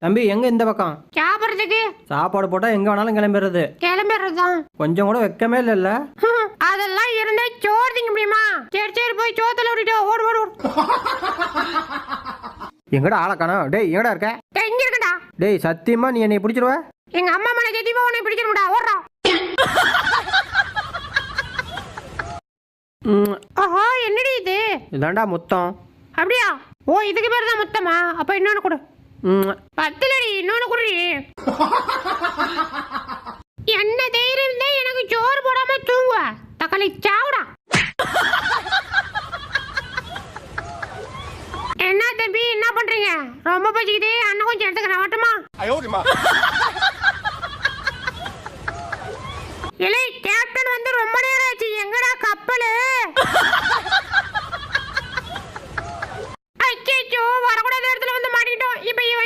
தம்பி எங்க இந்த பக்கம் சாப்பிடுறதுக்கு சாப்பாடு போட்டா எங்க வேணாலும் கிளம்பிடுறதுதான். கொஞ்சம் கூட வெக்கமே இல்ல. அதெல்லாம் இருந்தா சோறு திங்க முடியுமா? சரி சரி போய் சோத்துல விட்டுட்டு ஓடு ஓடு ஓடு. எங்கடா ஆளை காணோம்? டேய் எங்கடா இருக்க? எங்க இருக்கடா? டேய் சத்தியமா நீ என்னை பிடிச்சிருவ? எங்க அம்மா மேல சத்தியமா உன்னை பிடிச்சிருமுடா. ஓடுறா. ஆஹா என்னடி இது? இதாண்டா முத்தம். அப்படியா? ஓ இதுக்கு பேர் தான் முத்தமா? அப்ப இன்னொன்னு கொடு. பத்துலடி இன்னொன்னு குடி. என்ன தைரியம் தான் எனக்கு சோறு போடாம தூங்குவ? தக்காளி சாவுடா. என்ன தம்பி என்ன பண்றீங்க? ரொம்ப பசிக்குது. அண்ணன் கொஞ்சம் எடுத்துக்கிறேன் வரட்டுமா? இல்லை கேப்டன் வந்து ரொம்ப நேரம் ஆச்சு. எங்கடா கப்பலு? அச்சோ வரக்கூடாத இடத்துல வந்து மாட்டிக்கிட்டோம். இப்ப இவங்க